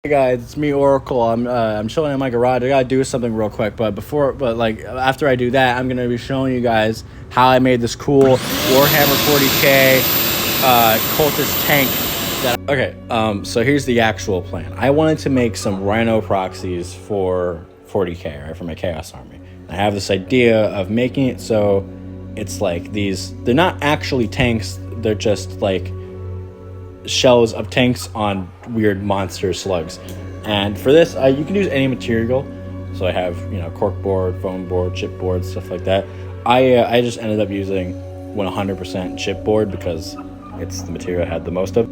Hey guys, it's me, Oracle. I'm chilling in my garage. I gotta do something real quick, but after I do that, I'm gonna be showing you guys how I made this cool Warhammer 40k cultist tank. So here's the actual plan. I wanted to make some Rhino proxies for 40k, right, for my Chaos Army. I have this idea of making it so it's like these. They're not actually tanks. They're just like shells of tanks on weird monster slugs. And for this, you can use any material. So I have, corkboard, foam board, chipboard, stuff like that. I just ended up using 100% chipboard because it's the material I had the most of.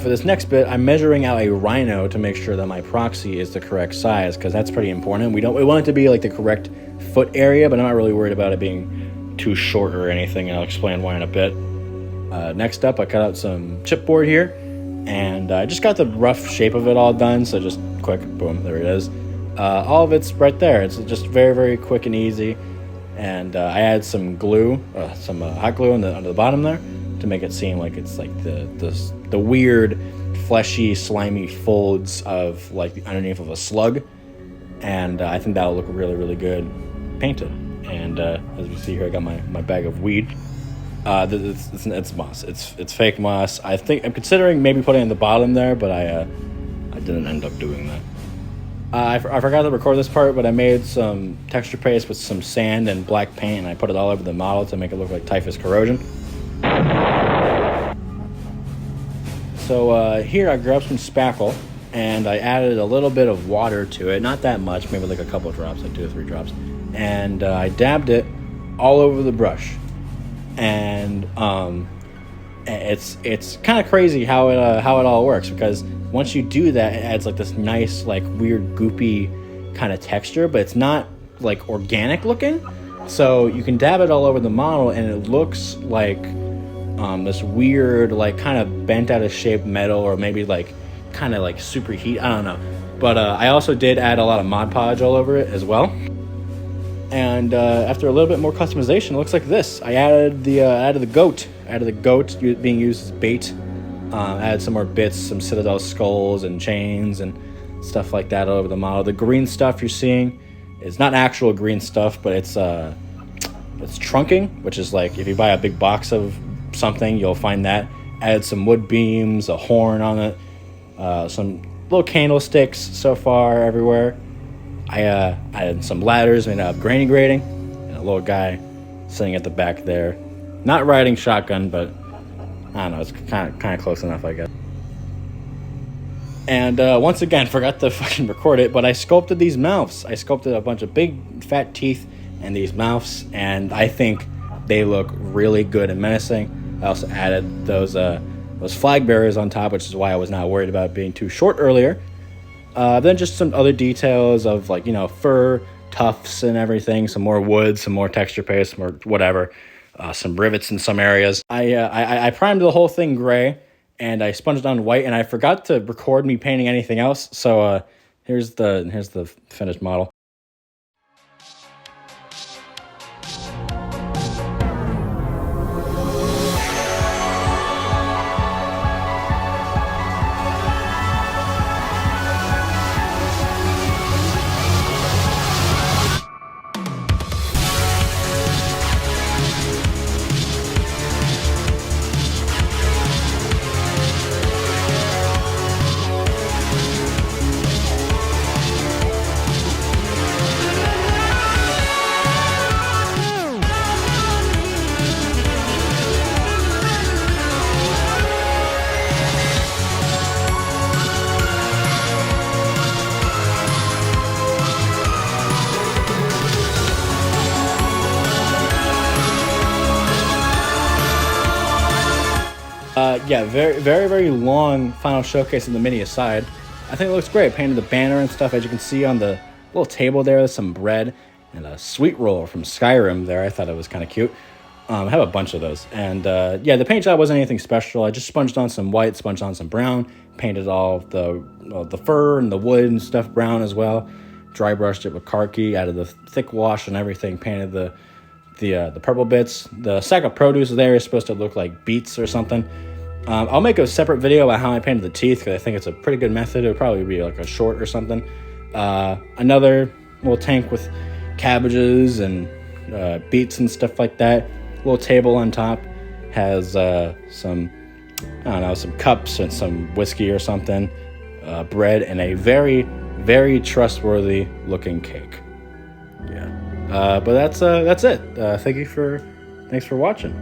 For this next bit, I'm measuring out a Rhino to make sure that my proxy is the correct size, because that's pretty important. We want it to be like the correct foot area, but I'm not really worried about it being too short or anything, and I'll explain why in a bit. Next up, I cut out some chipboard here, and I just got the rough shape of it all done, so just quick, boom, there it is. All of it's right there. It's just very, very quick and easy. And I added some glue, some hot glue under the bottom there to make it seem like it's like the weird, fleshy, slimy folds of like the underneath of a slug. And I think that'll look really, really good painted. And as you see here, I got my bag of weed. It's moss. It's fake moss. I'm considering maybe putting it in the bottom there, but I didn't end up doing that. I forgot to record this part, but I made some texture paste with some sand and black paint, and I put it all over the model to make it look like typhus corrosion. So here I grabbed some spackle, and I added a little bit of water to it. Not that much, maybe like a couple drops, like 2 or 3 drops. And I dabbed it all over the brush. And it's kind of crazy how it all works, because once you do that, it adds like this nice, like, weird goopy kind of texture, but it's not like organic looking. So you can dab it all over the model, and it looks like this weird, like, kind of bent out of shape metal, or maybe like kind of like superheat. I don't know. But I also did add a lot of Mod Podge all over it as well. And after a little bit more customization, it looks like this. I added the goat. Being used as bait. Added some more bits, some Citadel skulls and chains and stuff like that all over the model. The green stuff you're seeing is not actual green stuff, but it's trunking, which is like if you buy a big box of something, you'll find that. Added some wood beams, a horn on it, some little candlesticks so far everywhere. I had some ladders made out of granny grating, and a little guy sitting at the back there, not riding shotgun, but I don't know, it's kind of close enough, I guess. And once again, forgot to fucking record it, but I sculpted these mouths. I sculpted a bunch of big fat teeth and these mouths, and I think they look really good and menacing. I also added those flag bearers on top, which is why I was not worried about it being too short earlier. Then just some other details of, like, fur tufts and everything, some more wood, some more texture paste, some more whatever, some rivets in some areas. I primed the whole thing gray, and I sponged it on white, and I forgot to record me painting anything else. So here's the finished model. Yeah, very, very, very long final showcase in the mini aside. I think it looks great. Painted the banner and stuff, as you can see on the little table there. There's some bread and a sweet roll from Skyrim there. I thought it was kind of cute. I have a bunch of those. And yeah, the paint job wasn't anything special. I just sponged on some white, sponged on some brown, painted all the fur and the wood and stuff brown as well. Dry brushed it with Karki, added the thick wash and everything, painted the purple bits. The sack of produce there is supposed to look like beets or something. I'll make a separate video about how I painted the teeth because I think it's a pretty good method. It would probably be like a short or something. Another little tank with cabbages and beets and stuff like that. Little table on top has some, I don't know, some cups and some whiskey or something, bread, and a very, very trustworthy looking cake. Yeah. But that's it. Thanks for watching.